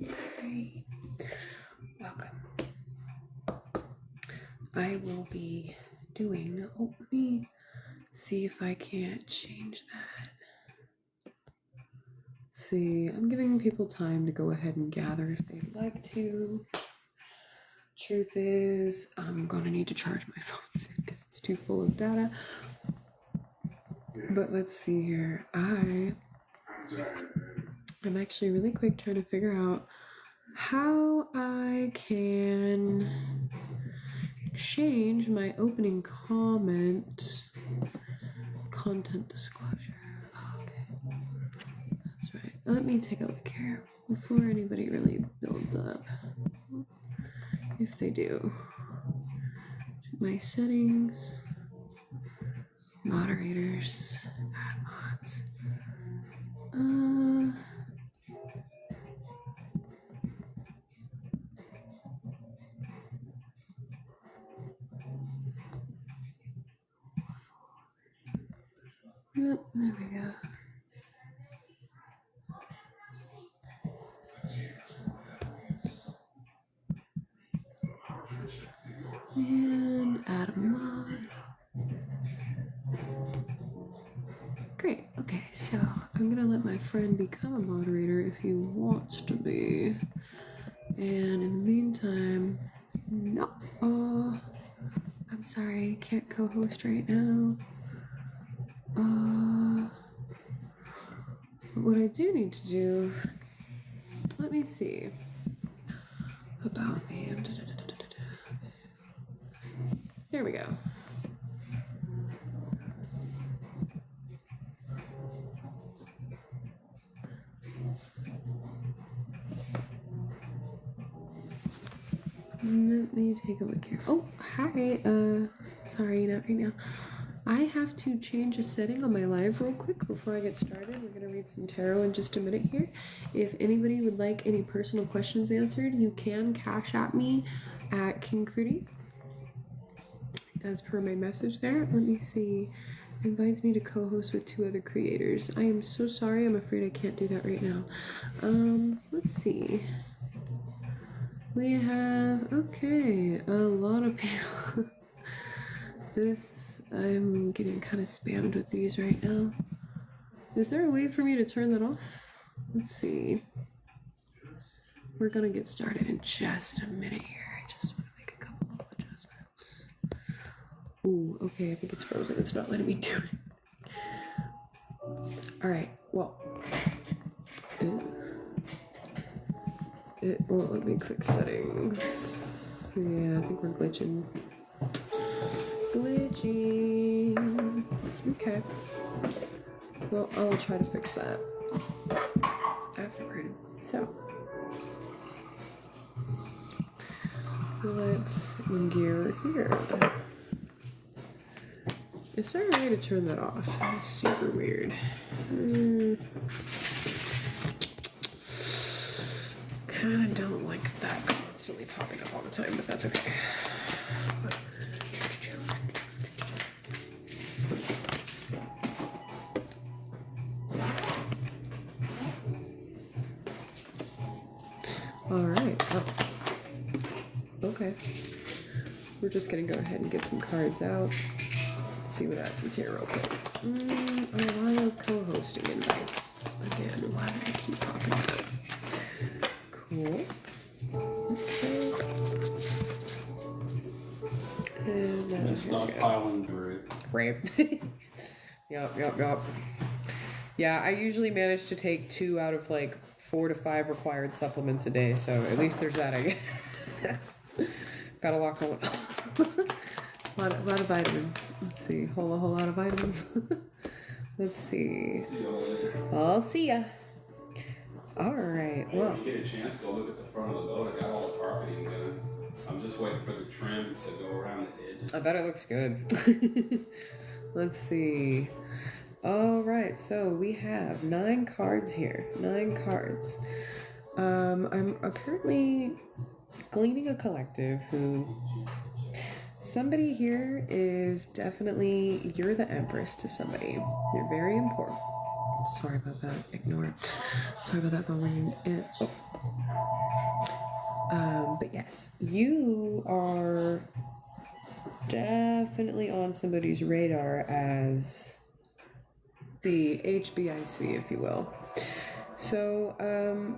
Hi. Welcome. I will be doing, let me see if I can't change that. Let's see, I'm giving people time to go ahead and gather if they'd like to. Truth is, I'm gonna need to charge my phone soon because it's too full of data. But let's see here. I'm actually really quick trying to figure out how I can change my opening comment content disclosure. Okay, that's right. Let me take a look here before anybody really builds up. If they do, my settings, moderators, add mods. Yep, there we go. And add a mod. Great, okay, so I'm gonna let my friend become a moderator if he wants to be. And in the meantime, no, I'm sorry, can't co-host right now. What I do need to do, let me see. About me. There we go. Let me take a look here. Oh, hi. Sorry, not right now. I have to change a setting on my live real quick before I get started. We're going to read some tarot in just a minute here. If anybody would like any personal questions answered, you can cash at me at King Crudy. As per my message there, let me see. Invites me to co-host with 2 other creators. I am so sorry. I'm afraid I can't do that right now. Let's see. We have, okay, a lot of people. I'm getting kind of spammed with these right now. Is there a way for me to turn that off? Let's see. We're gonna get started in just a minute here. I just want to make a couple of adjustments. Ooh, okay, I think it's frozen. It's not letting me do it. All right, well. It won't let me click settings. Yeah, I think we're glitching. Okay. Well, I'll try to fix that afterward. So, let's gear here. Is there a way to turn that off? That's super weird. Kinda don't like that constantly popping up all the time, but that's okay. All right. Oh. Okay. We're just gonna go ahead and get some cards out. See what happens here real quick. Allow co-hosting invites. Again, why do I keep popping up? Cool. Okay. And then just stockpiling through it. Right. Yep. Yeah, I usually manage to take 2 out of like 4 to 5 required supplements a day, so at least there's that, I guess. Got a lot going on. a lot of vitamins. Let's see, whole lot of vitamins. Let's see. I'll see ya. All right. Hey, well, if you get a chance, go look at the front of the boat. I got all the carpeting done. I'm just waiting for the trim to go around the edge. I bet it looks good. Let's see. All right, so we have 9 cards here. 9 cards. I'm apparently gleaning a collective who... Somebody here is definitely... You're the Empress to somebody. You're very important. Sorry about that. Ignore it. Sorry about that phone ringing. you are definitely on somebody's radar as the HBIC, if you will. So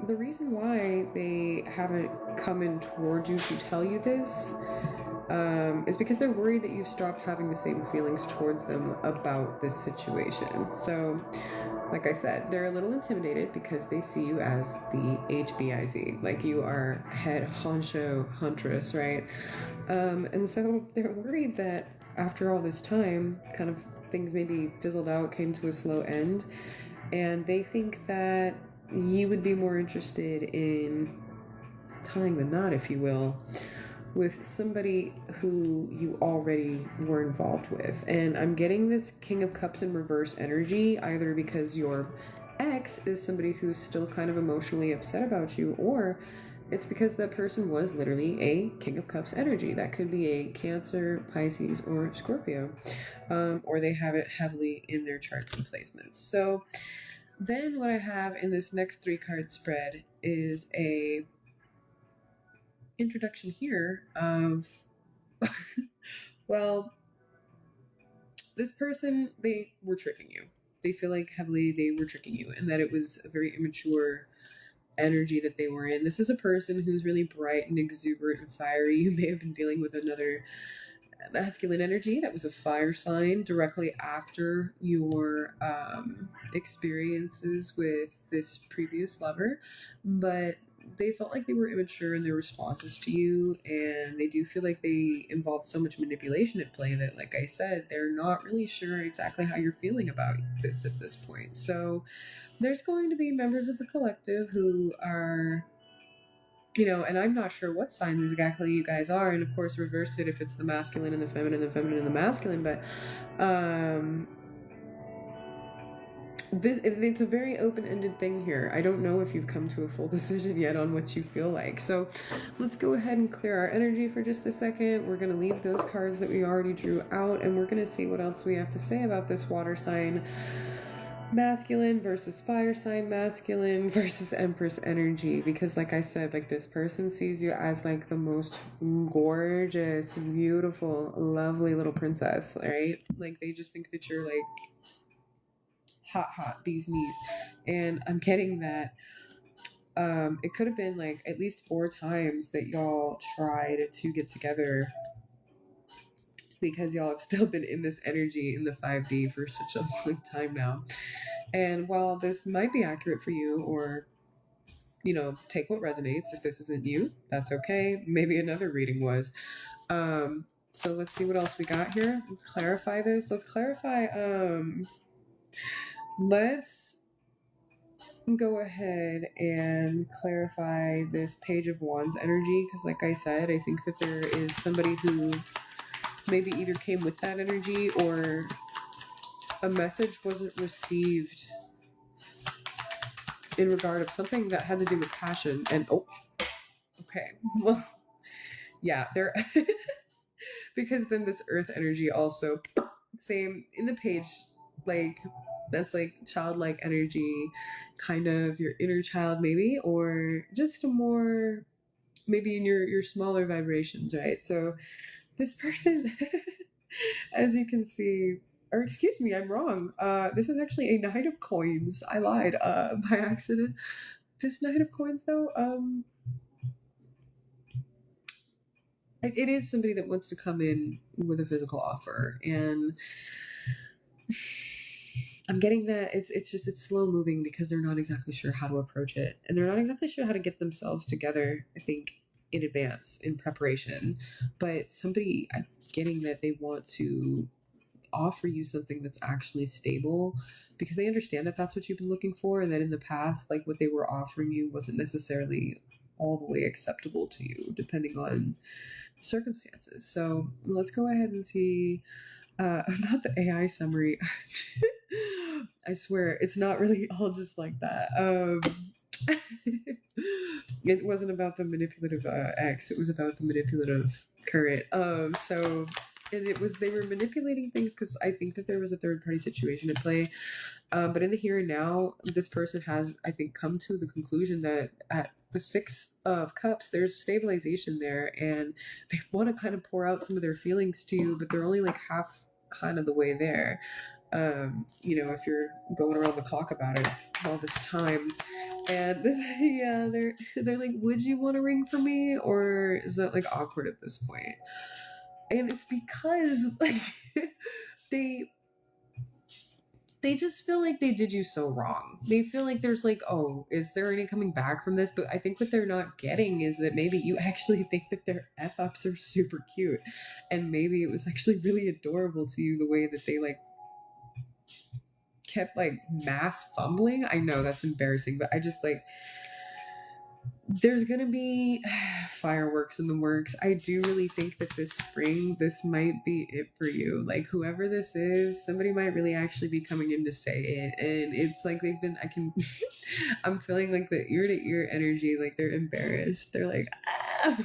the reason why they haven't come in towards you to tell you this is because they're worried that you've stopped having the same feelings towards them about this situation. So, like I said, they're a little intimidated because they see you as the HBIZ, like you are head honcho huntress, right? And so they're worried that after all this time, kind of things maybe fizzled out, came to a slow end, and they think that you would be more interested in tying the knot, if you will, with somebody who you already were involved with. And I'm getting this King of Cups in reverse energy, either because your ex is somebody who's still kind of emotionally upset about you, or it's because that person was literally a King of Cups energy. That could be a Cancer, Pisces, or Scorpio, or they have it heavily in their charts and placements. So then what I have in this next 3-card spread is a introduction here of well, this person, they were tricking you. They feel like heavily they were tricking you, and that it was a very immature energy that they were in. This is a person who's really bright and exuberant and fiery. You may have been dealing with another masculine energy that was a fire sign directly after your experiences with this previous lover, but they felt like they were immature in their responses to you, and they do feel like they involved so much manipulation at play that, like I said, they're not really sure exactly how you're feeling about this at this point. So there's going to be members of the collective who are, you know, and I'm not sure what sign exactly you guys are, and of course reverse it if it's the masculine and the feminine and the masculine, but it's a very open-ended thing here. I don't know if you've come to a full decision yet on what you feel like. So let's go ahead and clear our energy for just a second. We're going to leave those cards that we already drew out, and we're going to see what else we have to say about this water sign masculine versus fire sign masculine versus Empress energy, because like I said, like this person sees you as like the most gorgeous, beautiful, lovely little princess, right? Like they just think that you're like hot bee's knees. And I'm getting that it could have been like at least 4 times that y'all tried to get together, because y'all have still been in this energy in the 5D for such a long time now. And while this might be accurate for you, or, you know, take what resonates, if this isn't you, that's okay. Maybe another reading was. So let's see what else we got here. Let's clarify this. Let's clarify, let's go ahead and clarify this Page of Wands energy, because like I said, I think that there is somebody who maybe either came with that energy, or a message wasn't received in regard of something that had to do with passion. And okay, well, yeah, there because then this earth energy also, same in the page, like that's like childlike energy, kind of your inner child maybe, or just a more maybe in your smaller vibrations, right? So this person as you can see, or excuse me, I'm wrong, this is actually a Knight of Coins. I lied by accident. This Knight of Coins though, it is somebody that wants to come in with a physical offer, and I'm getting that it's slow moving because they're not exactly sure how to approach it, and they're not exactly sure how to get themselves together, I think, in advance, in preparation. But somebody, I'm getting that they want to offer you something that's actually stable, because they understand that that's what you've been looking for, and that in the past, like what they were offering you wasn't necessarily all the way acceptable to you, depending on circumstances. So let's go ahead and see, not the AI summary. I swear it's not really all just like that. It wasn't about the manipulative ex, it was about the manipulative current. So and they were manipulating things because I think that there was a third party situation at play. But in the here and now, this person has, I think, come to the conclusion that at the Six of Cups, there's stabilization there, and they want to kind of pour out some of their feelings to you, but they're only like half kind of the way there. If you're going around the clock about it all this time. And this, yeah, they're like, would you want a ring for me, or is that like awkward at this point? And it's because like they just feel like they did you so wrong. They feel like there's like, oh, is there any coming back from this? But I think what they're not getting is that maybe you actually think that their F-ups are super cute, and maybe it was actually really adorable to you the way that they like kept like mass fumbling. I know that's embarrassing, but I just like, there's gonna be fireworks in the works. I do really think that this spring, this might be it for you. Like whoever this is, somebody might really actually be coming in to say it, and it's like I'm feeling like the ear to ear energy, like they're embarrassed. They're like, ah!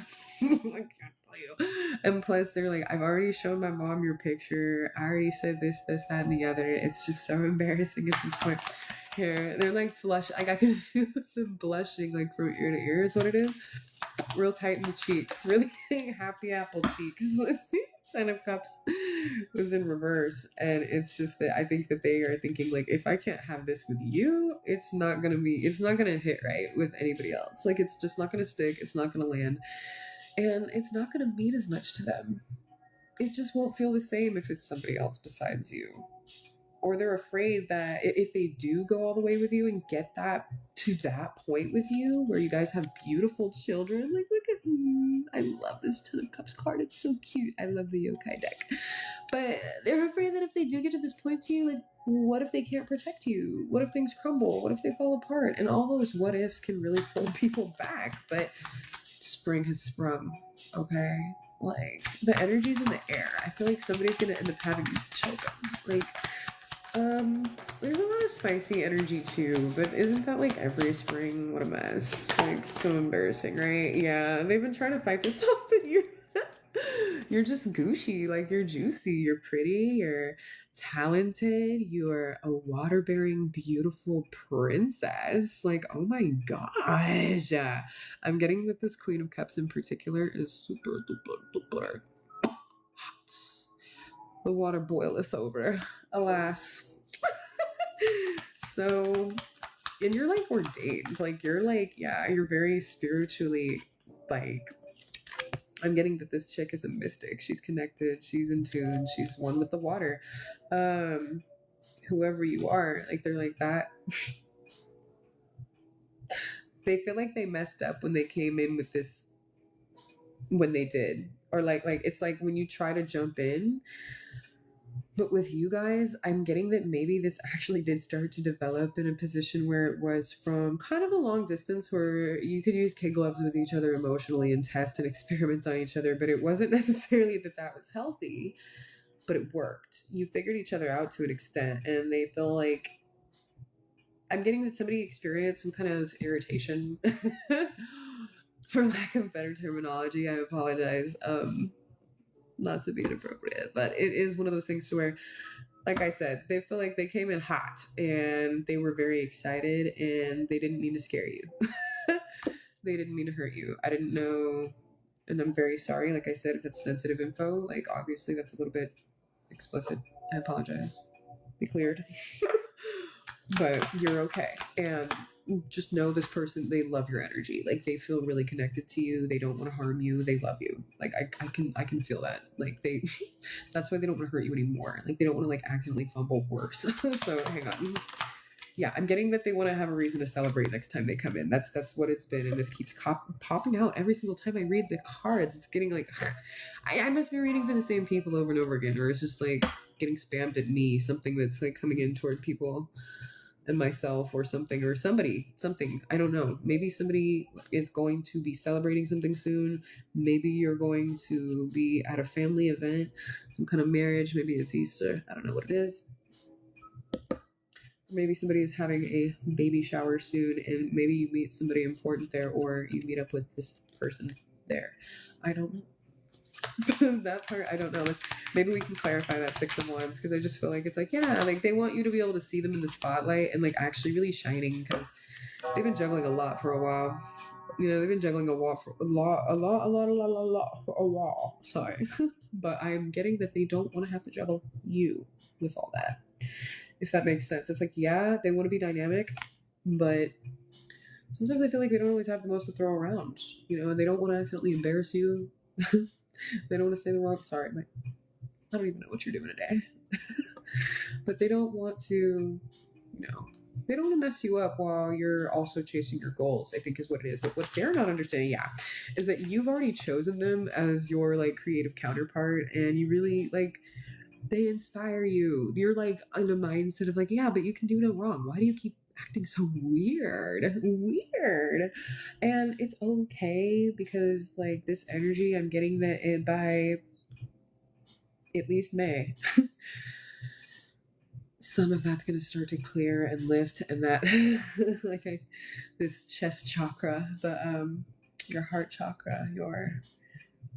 I can't tell you. And plus they're like, I've already shown my mom your picture. I already said this, that, and the other. It's just so embarrassing at this point. Here, they're like flush. Like I can feel them blushing, like from ear to ear is what it is. Real tight in the cheeks, really happy apple cheeks. 10 of Cups was in reverse, and it's just that I think that they are thinking like, if I can't have this with you, it's not gonna hit right with anybody else. Like it's just not gonna stick. It's not gonna land, and it's not gonna mean as much to them. It just won't feel the same if it's somebody else besides you. Or they're afraid that if they do go all the way with you and get that to that point with you where you guys have beautiful children, like look at I love this 10 of Cups card. It's so cute. I love the yokai deck. But they're afraid that if they do get to this point to you, like what if they can't protect you? What if things crumble? What if they fall apart? And all those what ifs can really pull people back. But spring has sprung, okay? Like the energy's in the air. I feel like somebody's gonna end up having children. Like there's a lot of spicy energy too, but isn't that like every spring? What a mess. Like so embarrassing, right? Yeah, they've been trying to fight this off, but you're just gushy, like you're juicy, you're pretty, you're talented, you're a water-bearing, beautiful princess. Like, oh my gosh. I'm getting that this Queen of Cups in particular is super duper duper hot. The water boileth over, alas. So, and you're like ordained, like you're like, yeah, you're very spiritually, like, I'm getting that this chick is a mystic. She's connected, she's in tune, she's one with the water. Whoever you are, like they're like that. They feel like they messed up when they came in with this, when they did, or like it's like when you try to jump in. But with you guys, I'm getting that maybe this actually did start to develop in a position where it was from kind of a long distance where you could use kid gloves with each other emotionally and test and experiment on each other, but it wasn't necessarily that was healthy, but it worked. You figured each other out to an extent, and they feel like, I'm getting that somebody experienced some kind of irritation. For lack of better terminology, I apologize. Not to be inappropriate, but it is one of those things to where, like I said, they feel like they came in hot and they were very excited and they didn't mean to scare you. They didn't mean to hurt you. I didn't know, and I'm very sorry. Like I said, if it's sensitive info, like obviously that's a little bit explicit. I apologize. Be cleared. But you're okay. And just know this person, they love your energy. Like they feel really connected to you. They don't want to harm you. They love you. Like I can feel that. Like they, that's why they don't want to hurt you anymore. Like they don't want to like accidentally fumble worse. So hang on. Yeah, I'm getting that they want to have a reason to celebrate next time they come in. That's what it's been, and this keeps popping out every single time I read the cards. It's getting like, I must be reading for the same people over and over again, or it's just like getting spammed at me, something that's like coming in toward people and myself, or something, or something. I don't know. Maybe somebody is going to be celebrating something soon. Maybe you're going to be at a family event, some kind of marriage. Maybe it's Easter. I don't know what it is. Maybe somebody is having a baby shower soon, and maybe you meet somebody important there, or you meet up with this person there. I don't know. That part, I don't know. Like, maybe we can clarify that 6 of Wands, because I just feel like it's like, yeah, like they want you to be able to see them in the spotlight and like actually really shining, because they've been juggling a lot for a while. You know, they've been juggling a lot for a lot for a while. Sorry. But I'm getting that they don't want to have to juggle you with all that. If that makes sense. It's like, yeah, they want to be dynamic, but sometimes I feel like they don't always have the most to throw around, you know, and they don't want to accidentally embarrass you. They don't want to say the wrong, sorry, I don't even know what you're doing today. But they don't want to, you know, they don't want to mess you up while you're also chasing your goals, I think is what it is. But what they're not understanding, is that you've already chosen them as your like creative counterpart, and you really like, they inspire you. You're like in a mindset of like, yeah, but you can do no wrong. Why do you keep acting so weird? And it's okay, because like this energy, I'm getting that by at least May, some of that's going to start to clear and lift, and that like this chest chakra, your heart chakra, your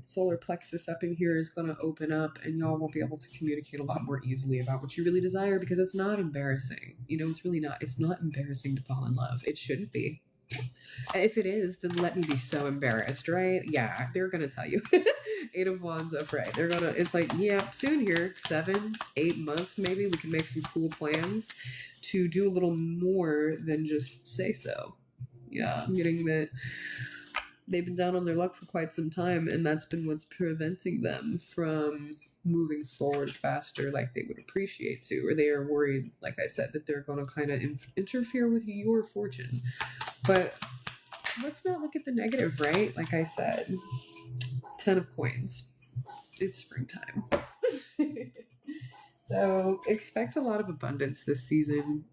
solar plexus up in here is going to open up, and y'all will be able to communicate a lot more easily about what you really desire, because it's not embarrassing. You know, it's really not. It's not embarrassing to fall in love. It shouldn't be. If it is, then let me be so embarrassed, right? Yeah, they're gonna tell you. 8 of Wands up, right? They're gonna, it's like, yeah, soon here, 7, 8 months maybe, we can make some cool plans to do a little more than just say so. Yeah, I'm getting that they've been down on their luck for quite some time, and that's been what's preventing them from moving forward faster like they would appreciate to, or they are worried, like I said, that they're going to kind of interfere with your fortune. But let's not look at the negative, right? Like I said, 10 of coins. It's springtime. So expect a lot of abundance this season.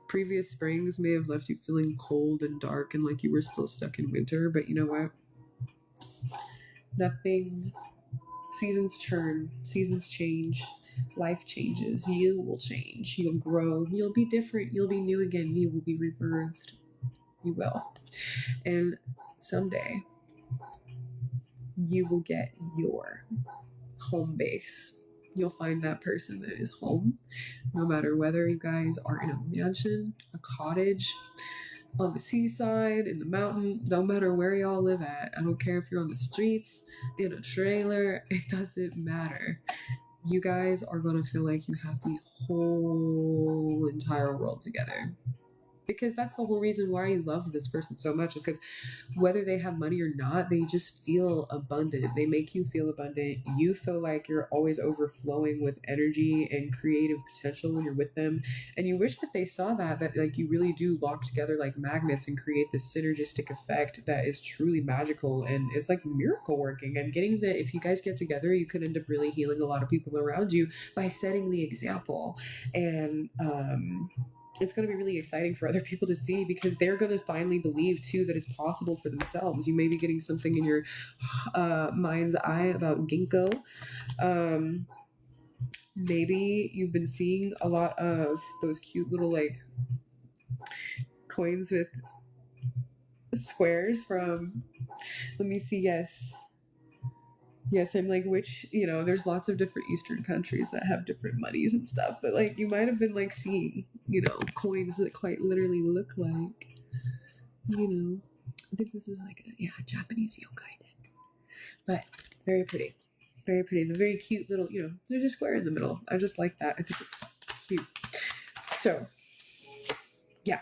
Previous springs may have left you feeling cold and dark and like you were still stuck in winter, but you know what? Seasons turn, seasons change, life changes, you will change, you'll grow, you'll be different, you'll be new again, you will be rebirthed. You will. And someday you will get your home base. You'll find that person that is home, no matter whether you guys are in a mansion, a cottage, on the seaside, in the mountain, no matter where y'all live at. I don't care if you're on the streets, in a trailer, it doesn't matter. You guys are going to feel like you have the whole entire world together. Because that's the whole reason why you love this person so much, is because whether they have money or not, they just feel abundant. They make you feel abundant. You feel like you're always overflowing with energy and creative potential when you're with them. And you wish that they saw that like you really do lock together like magnets and create this synergistic effect that is truly magical, and it's like miracle working. I'm getting that if you guys get together, you could end up really healing a lot of people around you by setting the example. And it's going to be really exciting for other people to see, because they're going to finally believe too that it's possible for themselves. You may be getting something in your mind's eye about ginkgo. Maybe you've been seeing a lot of those cute little like coins with squares from, let me see, yes, I'm like, which, you know, there's lots of different Eastern countries that have different monies and stuff, but like you might have been like seeing, you know, coins that quite literally look like, you know, I think this is like a Japanese yokai deck, but very pretty, very pretty. The very cute little, you know, there's a square in the middle. I just like that. I think it's cute. So yeah.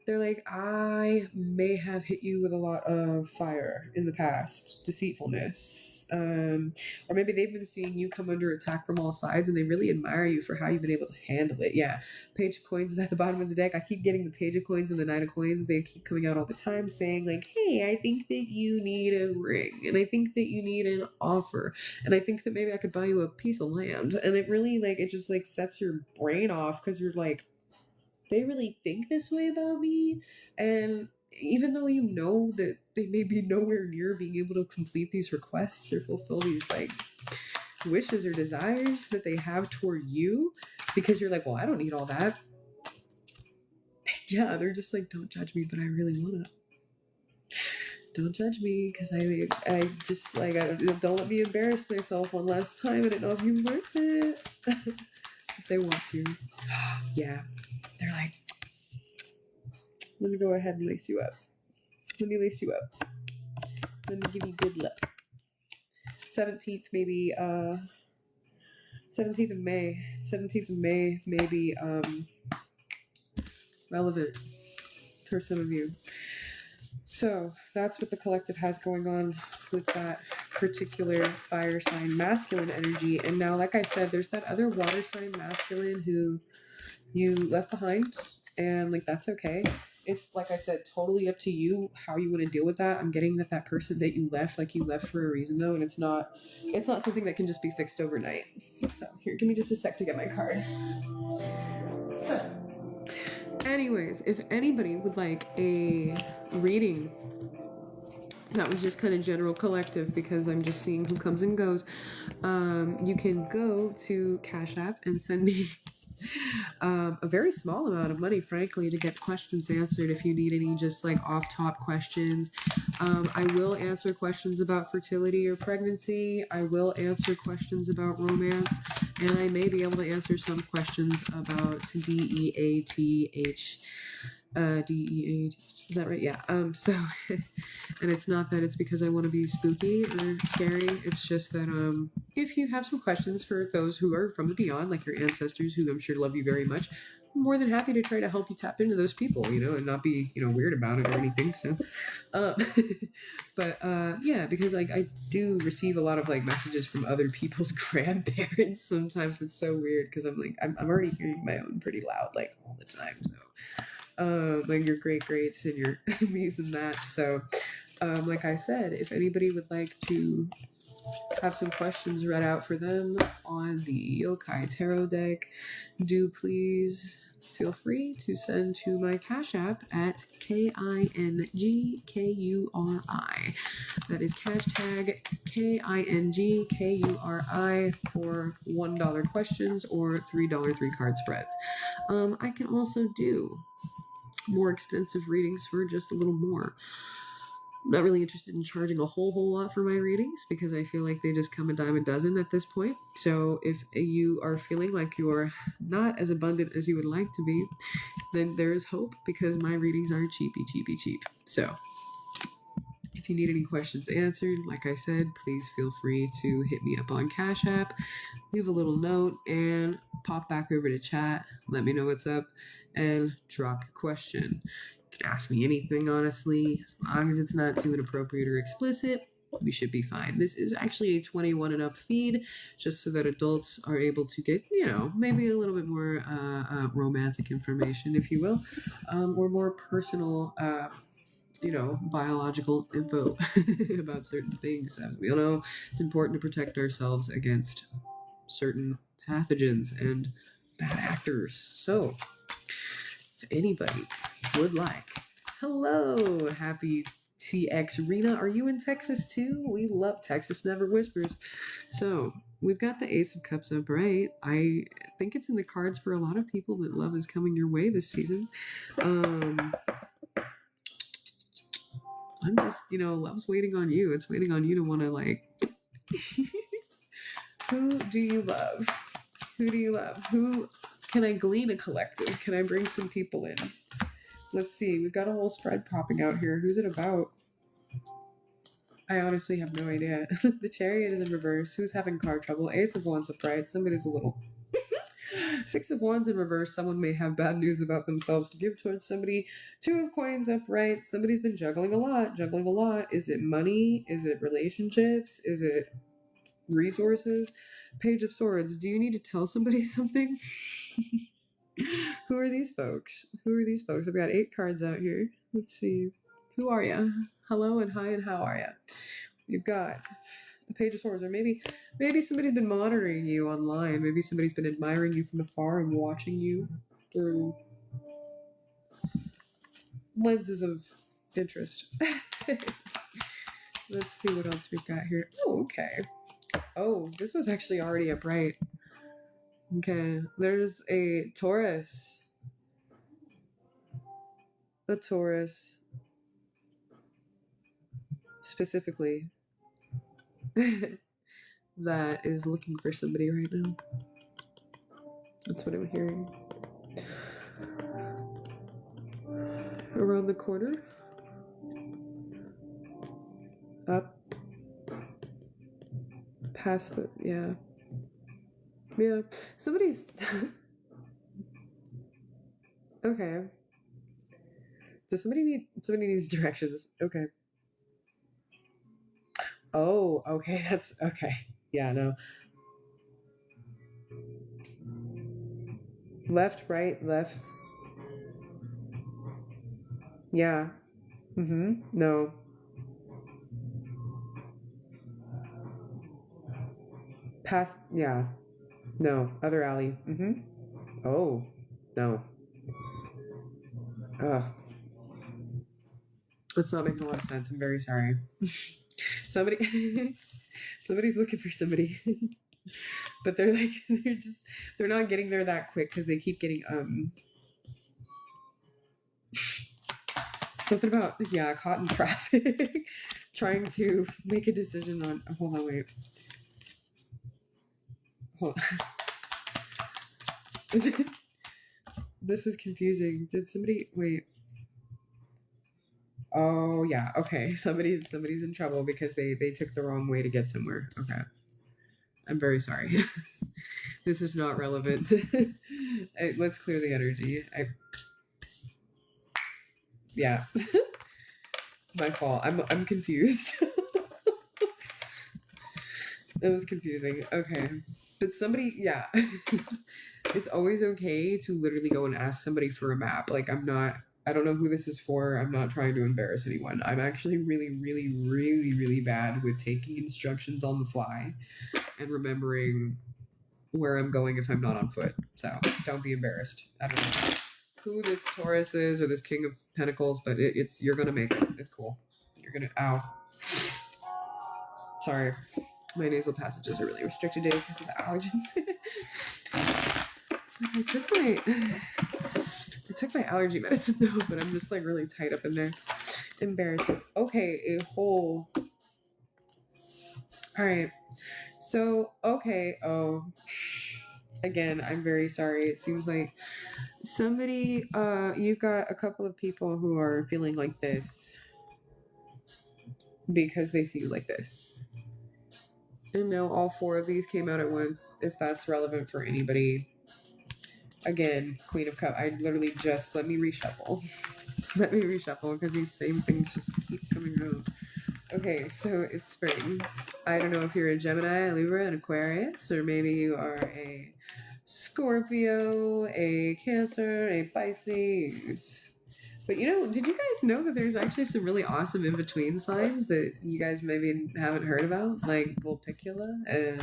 They're like, I may have hit you with a lot of fire in the past, deceitfulness. Or maybe they've been seeing you come under attack from all sides, and they really admire you for how you've been able to handle it. Yeah, Page of Coins is at the bottom of the deck. I keep getting the Page of Coins and the Knight of Coins. They keep coming out all the time saying like, hey, I think that you need a ring, and I think that you need an offer, and I think that maybe I could buy you a piece of land. And it really like, it just like sets your brain off, because you're like, they really think this way about me. And even though you know that they may be nowhere near being able to complete these requests or fulfill these like wishes or desires that they have toward you, because you're like, well, I don't need all that. Yeah, they're just like, don't judge me, but I really wanna. Don't judge me, because I just like don't let me embarrass myself one last time. I don't know if you're worth it. If they want to, yeah, they're like, let me go ahead and lace you up. Let me lace you up. Let me give you good luck. 17th, maybe. 17th of May. 17th of May may be relevant for some of you. So that's what the collective has going on with that particular fire sign masculine energy. And now, like I said, there's that other water sign masculine who you left behind, and like that's okay. It's, like I said, totally up to you how you want to deal with that. I'm getting that person that you left for a reason though, and it's not something that can just be fixed overnight. So here, give me just a sec to get my card. So anyways, if anybody would like a reading, that was just kind of general collective because I'm just seeing who comes and goes, you can go to Cash App and send me a very small amount of money, frankly, to get questions answered if you need any just like off top questions. I will answer questions about fertility or pregnancy. I will answer questions about romance, and I may be able to answer some questions about DEATH. DEATH. Is that right? Yeah. So, and it's not that it's because I want to be spooky or scary. It's just that if you have some questions for those who are from the beyond, like your ancestors, who I'm sure love you very much, I'm more than happy to try to help you tap into those people, and not be, weird about it or anything. So, but yeah, because like I do receive a lot of like messages from other people's grandparents. Sometimes it's so weird because I'm like, I'm already hearing my own pretty loud, like all the time. So. Like your greats and your enemies and that. So, like I said, if anybody would like to have some questions read out for them on the Yokai Tarot deck, do please feel free to send to my Cash App at KINGKURI. That is hashtag KINGKURI for $1 questions or $3 3-card spreads. I can also do more extensive readings for just a little more. I'm not really interested in charging a whole lot for my readings because I feel like they just come a dime a dozen at this point. So if you are feeling like you're not as abundant as you would like to be, then there is hope because my readings are cheap. So if you need any questions answered, like I said, please feel free to hit me up on Cash App, leave a little note, and pop back over to chat. Let me know what's up and drop your question. You can ask me anything, honestly, as long as it's not too inappropriate or explicit. We should be fine. This is actually a 21 and up feed, just so that adults are able to get, maybe a little bit more romantic information, if you will, or more personal biological info about certain things. As we all know, it's important to protect ourselves against certain pathogens and bad actors. So, if anybody would like, hello, happy TX Rena. Are you in Texas too? We love Texas Never Whispers. So, we've got the Ace of Cups upright. I think it's in the cards for a lot of people that love is coming your way this season. I'm just, love's waiting on you. It's waiting on you to want to like, who do you love? Who do you love? Who can I glean a collective? Can I bring some people in? Let's see. We've got a whole spread popping out here. Who's it about? I honestly have no idea. The Chariot is in reverse. Who's having car trouble? Ace of Wands upright. Somebody's a little... 6 of Wands in reverse. Someone may have bad news about themselves to give towards somebody. 2 of Coins upright. Somebody's been juggling a lot. Is it money? Is it relationships? Is it resources? Page of Swords. Do you need to tell somebody something? Who are these folks? I've got 8 cards out here. Let's see. Who are you? Hello and hi and how are you? You've got the Page of Swords, or maybe somebody's been monitoring you online. Maybe somebody's been admiring you from afar and watching you through lenses of interest. Let's see what else we've got here. Oh, okay. Oh, this was actually already upright. Okay, there's a Taurus. specifically that is looking for somebody right now. That's what I'm hearing. Around the corner. Up. Past the, yeah. Yeah. Somebody's... Okay. Does somebody needs directions. Okay. Oh, okay. That's okay. Yeah, no. Left, right, left. Yeah. No. Past, yeah. No. Other alley. Oh, no. Ugh. That's not making a lot of sense. I'm very sorry. Somebody's looking for somebody. But they're like, they're not getting there that quick because they keep getting, something about, yeah, caught in traffic, trying to make a decision on, hold on, wait. Hold on. This is confusing. Did somebody, wait. Oh yeah, okay. Somebody's in trouble because they took the wrong way to get somewhere. Okay. I'm very sorry. This is not relevant. Let's clear the energy. Yeah. My fault. I'm confused. It was confusing. Okay. But somebody, yeah. It's always okay to literally go and ask somebody for a map. Like I don't know who this is for. I'm not trying to embarrass anyone. I'm actually really, really, really, really bad with taking instructions on the fly and remembering where I'm going if I'm not on foot. So don't be embarrassed. I don't know who this Taurus is or this King of Pentacles, but you're gonna make it. It's cool. You're gonna, ow. Sorry. My nasal passages are really restricted today because of the allergens. I took my allergy medicine though, but I'm just like really tight up in there. Embarrassing. Okay, a whole. All right. So, okay. Oh, again, I'm very sorry. It seems like somebody, you've got a couple of people who are feeling like this because they see you like this. And now all four of these came out at once, if that's relevant for anybody. Again, Queen of Cups. I literally just, let me reshuffle. Let me reshuffle because these same things just keep coming out. Okay, so it's spring. I don't know if you're a Gemini, a Libra, an Aquarius, or maybe you are a Scorpio, a Cancer, a Pisces. But you know, did you guys know that there's actually some really awesome in-between signs that you guys maybe haven't heard about? Like Vulpicula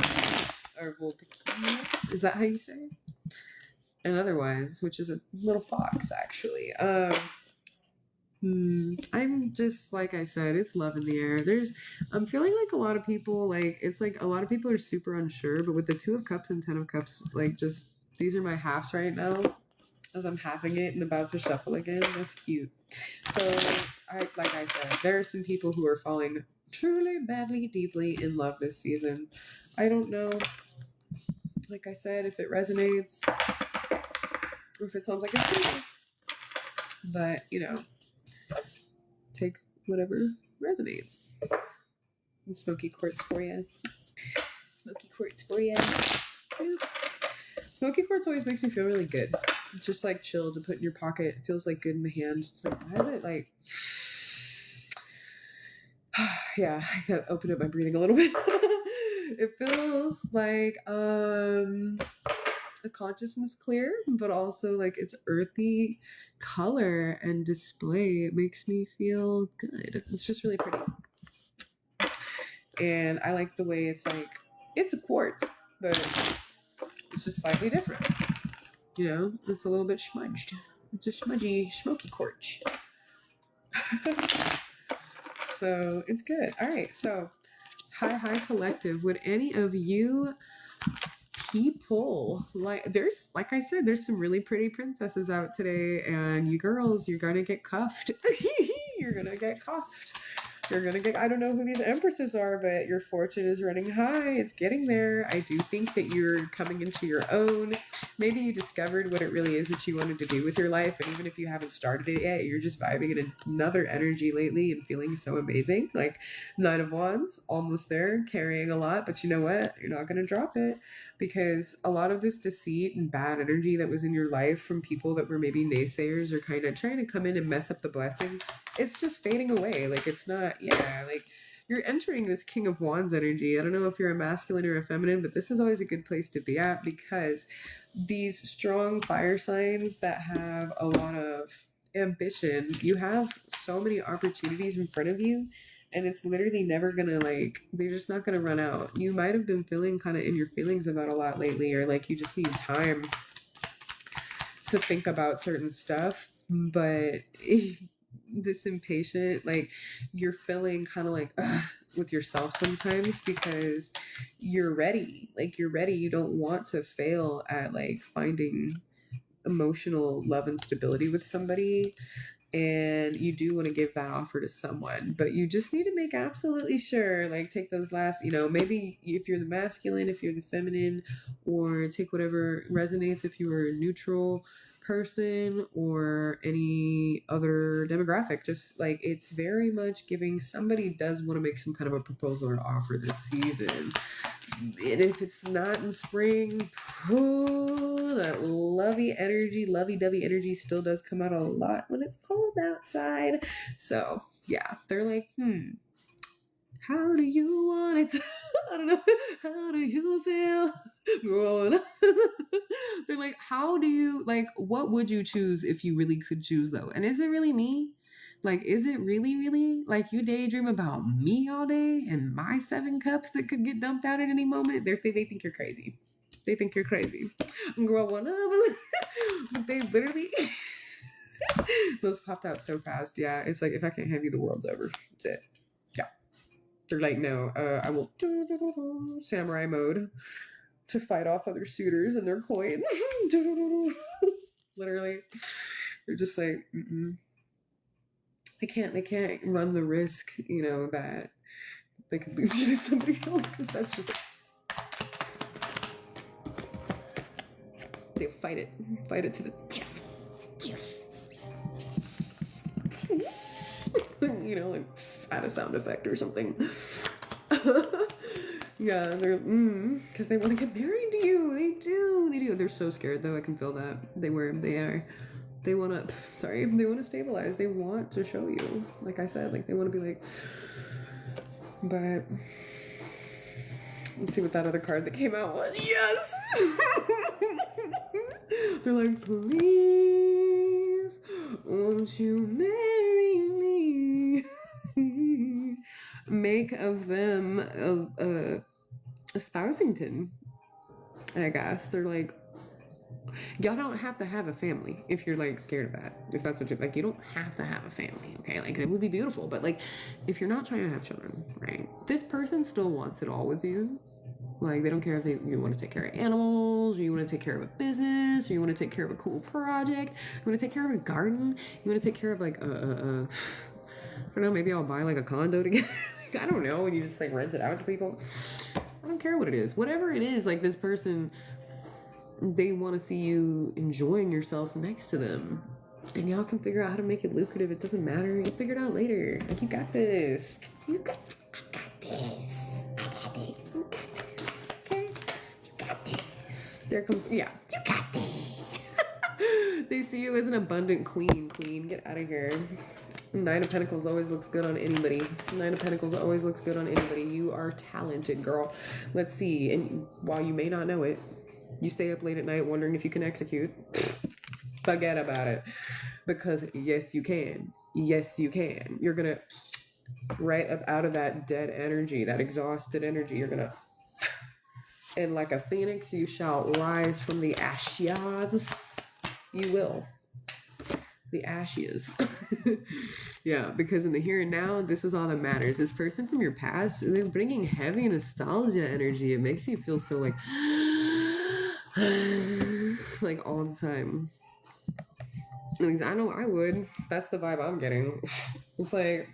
or Vulpicula? Is that how you say it? And otherwise, which is a little fox, actually. I'm just, like I said, it's love in the air. I'm feeling like a lot of people, like, it's like a lot of people are super unsure, but with the 2 of Cups and 10 of Cups, like, just, these are my halves right now, as I'm halving it and about to shuffle again. That's cute. So, like I said, there are some people who are falling truly, madly, deeply in love this season. I don't know, like I said, if it resonates, or if it sounds like it's but, you know, take whatever resonates. And smoky quartz for you. Smoky quartz for you. Smoky quartz always makes me feel really good. It's just like chill to put in your pocket. It feels like good in the hand. It's like, why is it like... Yeah, I gotta open up my breathing a little bit. It feels like the consciousness clear, but also like it's earthy color and display. It makes me feel good. It's just really pretty. And I like the way it's like, it's a quartz, but it's just slightly different. You know, it's a little bit smudged. It's a smudgy, smoky quartz. So it's good. All right. So hi collective. Would any of you people, like I said, there's some really pretty princesses out today, and you girls, you're gonna get cuffed. You're gonna get cuffed. You're gonna get, I don't know who these empresses are, but your fortune is running high. It's getting there. I do think that you're coming into your own. Maybe you discovered what it really is that you wanted to do with your life. And even if you haven't started it yet, you're just vibing in another energy lately and feeling so amazing. Like Nine of Wands, almost there, carrying a lot. But you know what? You're not going to drop it, because a lot of this deceit and bad energy that was in your life from people that were maybe naysayers or kind of trying to come in and mess up the blessing, it's just fading away. Like it's not, like you're entering this King of Wands energy. I don't know if you're a masculine or a feminine, but this is always a good place to be at, because these strong fire signs that have a lot of ambition, you have so many opportunities in front of you, and it's literally never gonna, like, they're just not gonna run out. You might have been feeling kind of in your feelings about a lot lately, or like you just need time to think about certain stuff, but this impatient, like you're feeling kind of like with yourself sometimes, because you're ready. Like you're ready. You don't want to fail at like finding emotional love and stability with somebody, and you do want to give that offer to someone, but you just need to make absolutely sure, like take those last, maybe if you're the masculine, if you're the feminine, or take whatever resonates if you are a neutral person or any other demographic. Just like it's very much giving, somebody does want to make some kind of a proposal or offer this season. And if it's not in spring, that lovey-dovey energy still does come out a lot when it's cold outside. So yeah, they're like, how do you want it? I don't know. How do you feel growing up? They're like, how do you, like, what would you choose if you really could choose though? And is it really me? Like, is it really, like, you daydream about me all day and my 7 cups that could get dumped out at any moment? They think you're crazy. They think you're crazy. Growing up, they literally, those popped out so fast. Yeah, it's like, if I can't have you, the world's over. That's it. Yeah. They're like, no, I will samurai mode to fight off other suitors and their coins. Literally. They're just like, They can't run the risk, that they could lose you to somebody else, because that's just, they fight it to the death. Yes. Like add a sound effect or something. Yeah, they're because they want to get married to you. They do. They're so scared though. I can feel that. They are. They want to stabilize. They want to show you. Like I said, like they want to be like, but let's see what that other card that came out was. Yes! They're like, please, won't you marry me? Make of them a Spousington, I guess. They're like, y'all don't have to have a family if you're like scared of that. If that's what you're like, you don't have to have a family, okay? Like it would be beautiful, but like if you're not trying to have children, right? This person still wants it all with you. Like they don't care if you want to take care of animals, or you want to take care of a business, or you want to take care of a cool project, you want to take care of a garden, you want to take care of like I don't know, maybe I'll buy like a condo together. Like, I don't know, and you just like rent it out to people. I don't care what it is. Whatever it is, like this person, they want to see you enjoying yourself next to them. And y'all can figure out how to make it lucrative. It doesn't matter. You'll figure it out later. Like, you got this. I got this. You got this. Okay? You got this. There comes, you got this. They see you as an abundant queen. Get out of here. 9 of Pentacles always looks good on anybody. 9 of Pentacles always looks good on anybody. You are talented, girl. Let's see. And while you may not know it, you stay up late at night wondering if you can execute. Forget about it. Because yes, you can. Yes, you can. You're going to, right up out of that dead energy, that exhausted energy, you're going to, and like a phoenix, you shall rise from the ashes. You will. The ashes. Yeah, because in the here and now, this is all that matters. This person from your past, they're bringing heavy nostalgia energy. It makes you feel so like like all the time. I know I would. That's the vibe I'm getting. It's like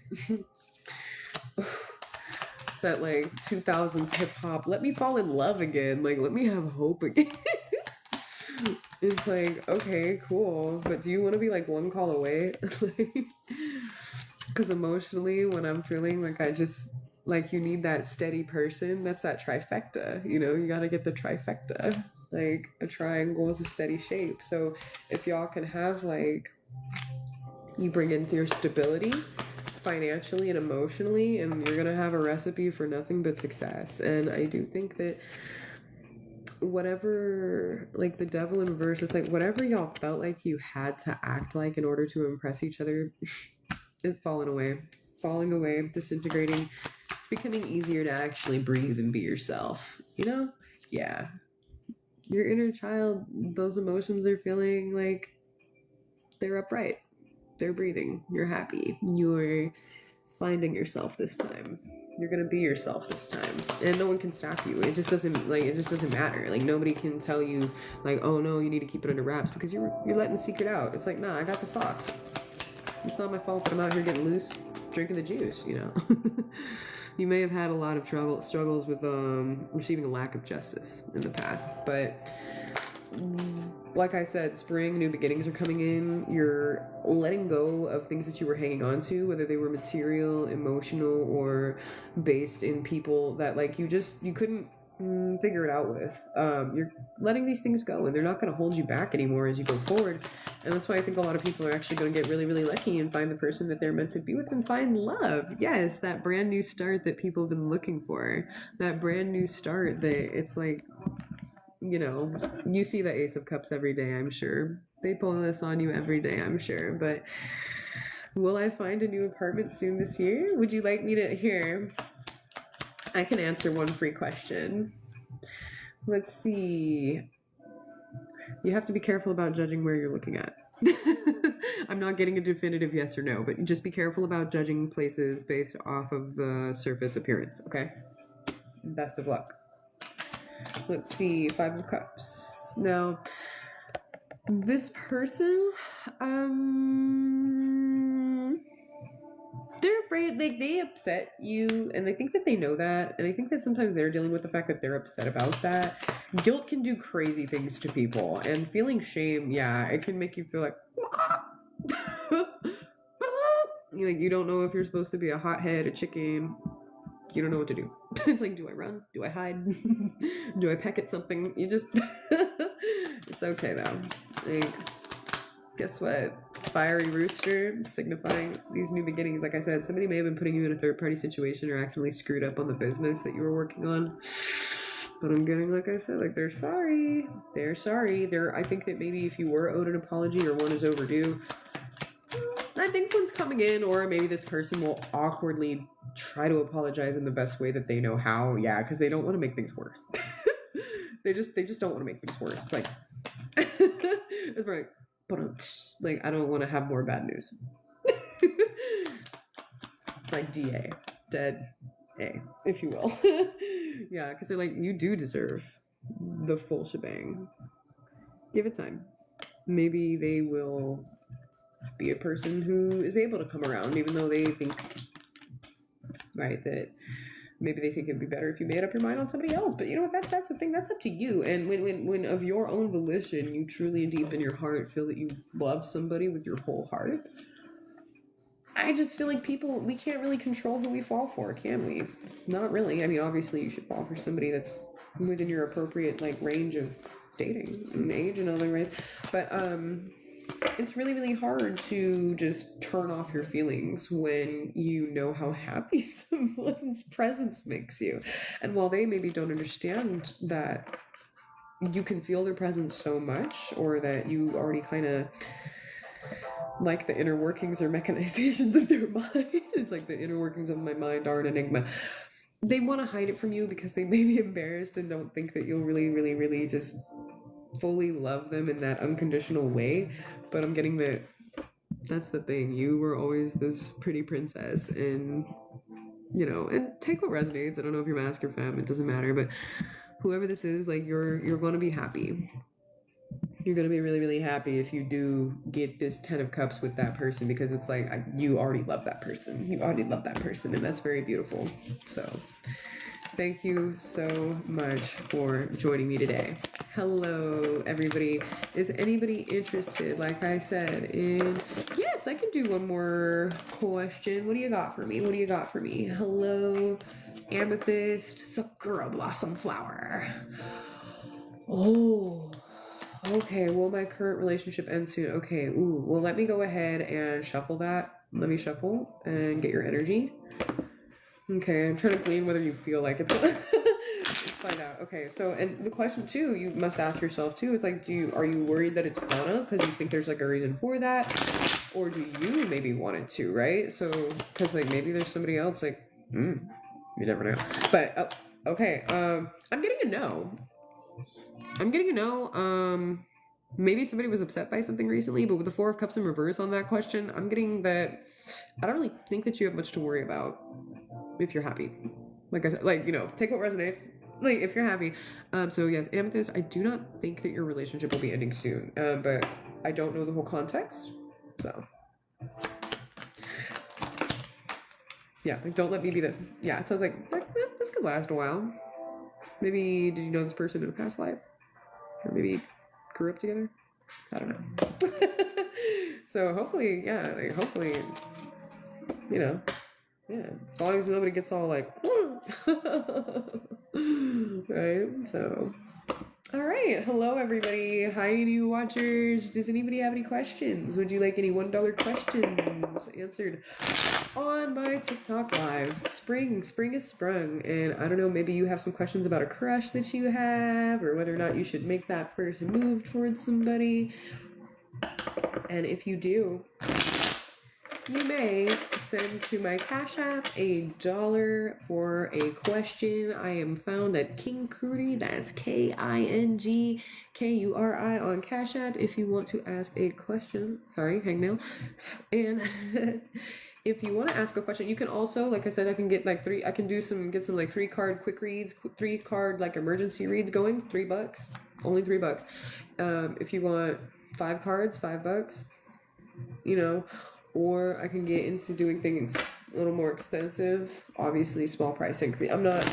that like 2000s hip hop, let me fall in love again, like let me have hope again. It's like, okay, cool, but do you want to be like one call away? Because emotionally, when I'm feeling like I just like you need that steady person, that's that trifecta, you know, you got to get the trifecta. Like a triangle is a steady shape. So if y'all can have like, you bring in your stability financially and emotionally, and you're gonna have a recipe for nothing but success. And I do think that whatever, like the devil in verse, it's like whatever y'all felt like you had to act like in order to impress each other, it's falling away, disintegrating. It's becoming easier to actually breathe and be yourself, you know? Yeah. Your inner child, those emotions are feeling like they're upright, they're breathing, you're happy, you're finding yourself this time. You're gonna be yourself this time, and no one can stop you. It just doesn't matter. Like nobody can tell you like, oh no, you need to keep it under wraps because you're letting the secret out. It's like, nah, I got the sauce. It's not my fault that I'm out here getting loose, drinking the juice. You know, you may have had a lot of struggles with receiving a lack of justice in the past, but like I said, spring, new beginnings are coming in. You're letting go of things that you were hanging on to, whether they were material, emotional, or based in people that like you couldn't figure it out with. You're letting these things go, and they're not going to hold you back anymore as you go forward. And that's why I think a lot of people are actually going to get really, really lucky and find the person that they're meant to be with and find love. Yes, that brand new start that people have been looking for. That brand new start that it's like, you know, you see the Ace of Cups every day, I'm sure. They pull this on you every day, I'm sure. But will I find a new apartment soon this year? Would you like me to hear? I can answer one free question. Let's see. You have to be careful about judging where you're looking at. I'm not getting a definitive yes or no, but just be careful about judging places based off of the surface appearance, okay? Best of luck. Let's see, 5 of Cups. Now, this person, they're afraid, like they upset you, and they think that they know that, and I think that sometimes they're dealing with the fact that they're upset about that. Guilt can do crazy things to people, and feeling shame, yeah, it can make you feel like you don't know if you're supposed to be a hothead, a chicken. You don't know what to do. It's like, do I run? Do I hide? Do I peck at something? You just it's okay though. Like, guess what? Fiery rooster, signifying these new beginnings. Like I said, somebody may have been putting you in a third-party situation or accidentally screwed up on the business that you were working on. But I'm getting, like I said, like they're sorry. They're sorry. I think that maybe if you were owed an apology or one is overdue, I think one's coming in, or maybe this person will awkwardly try to apologize in the best way that they know how. Yeah, because they don't want to make things worse. they just don't want to make things worse. It's like it's like, but like I don't want to have more bad news. Like DA, dead A, if you will. Yeah, because they're like, you do deserve the full shebang. Give it time. Maybe they will be a person who is able to come around, even though they think, right, that maybe they think it'd be better if you made up your mind on somebody else. But you know what, that's the thing, that's up to you. And when of your own volition, you truly deep in your heart feel that you love somebody with your whole heart, I just feel like we can't really control who we fall for, can we? Not really. I mean, obviously you should fall for somebody that's within your appropriate like range of dating and age and other ways, but it's really, really hard to just turn off your feelings when you know how happy someone's presence makes you. And while they maybe don't understand that you can feel their presence so much, or that you already kind of like the inner workings or mechanizations of their mind, it's like the inner workings of my mind are an enigma. They want to hide it from you because they may be embarrassed and don't think that you'll really, really, really just fully love them in that unconditional way. But I'm getting that that's the thing, you were always this pretty princess, and you know, and take what resonates. I don't know if you're mask or femme, it doesn't matter, but whoever this is, like you're going to be happy. You're gonna be really, really happy if you do get this 10 of cups with that person, because it's like you already love that person. You already love that person, and that's very beautiful. So thank you so much for joining me today. Hello, everybody. Is anybody interested, like I said, in... Yes, I can do one more question. What do you got for me? What do you got for me? Hello, Amethyst Sakura Blossom Flower. Oh, okay. Will my current relationship end soon? Okay. Ooh. Well, let me go ahead and shuffle that. Let me shuffle and get your energy. Okay. I'm trying to glean whether you feel like it's gonna find out. Okay. So, and the question too, you must ask yourself too, is like, are you worried that it's gonna, because you think there's like a reason for that, or do you maybe want it to, right? So, because like maybe there's somebody else, like, you never know. But okay. I'm getting a no. I'm getting a no. Maybe somebody was upset by something recently, but with the Four of Cups in reverse on that question, I'm getting that I don't really think that you have much to worry about if you're happy. Like I said, like, you know, take what resonates. Like, if you're happy. So yes, Amethyst, I do not think that your relationship will be ending soon. But I don't know the whole context. So yeah, like, don't let me be the... Yeah, it sounds like this could last a while. Maybe did you know this person in a past life? Or maybe grew up together? I don't know. So hopefully, yeah, like hopefully, you know, yeah, as long as nobody gets all like, right? So, all right. Hello, everybody. Hi, new watchers. Does anybody have any questions? Would you like any $1 questions answered on my TikTok live? Spring is sprung, and I don't know, maybe you have some questions about a crush that you have, or whether or not you should make that person move towards somebody. And if you do, you may send to my Cash App $1 for a question. I am found at King Kuri. That's KINGKURI on Cash App. If you want to ask a question, sorry, hangnail. And if you want to ask a question, you can also, like I said, I can get like get some like 3-card quick reads, 3-card like emergency reads going, $3, only $3. If you want 5 cards, $5, you know, or I can get into doing things a little more extensive. Obviously, small price increase. I'm not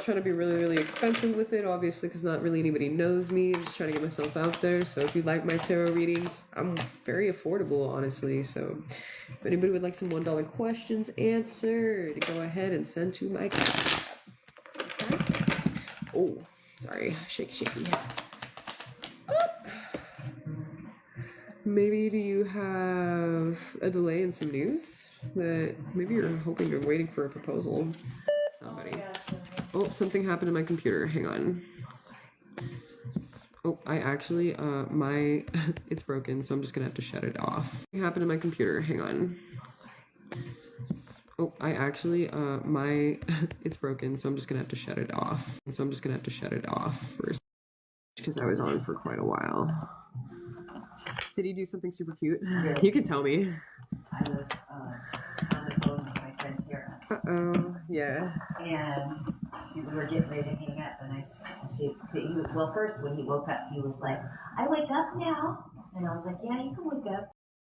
trying to be really, really expensive with it, obviously, because not really anybody knows me. I'm just trying to get myself out there. So if you like my tarot readings, I'm very affordable, honestly. So if anybody would like some $1 questions answered, go ahead and send to my Cash App. Okay. Oh, sorry, shaky. Maybe do you have a delay in some news that maybe you're hoping you're waiting for a proposal? Somebody. Oh, something happened to my computer. Hang on. Oh, I actually, it's broken, so I'm just gonna have to shut it off. Something happened to my computer. Hang on. Oh, I actually, it's broken, so I'm just gonna have to shut it off. First, because I was on for quite a while. Did he do something super cute? Yeah. You can tell me. I was on the phone with my friend Tara. Uh-oh, yeah. And we were getting ready to hang up, and well, first when he woke up, he was like, I wake up now. And I was like, yeah, you can wake up.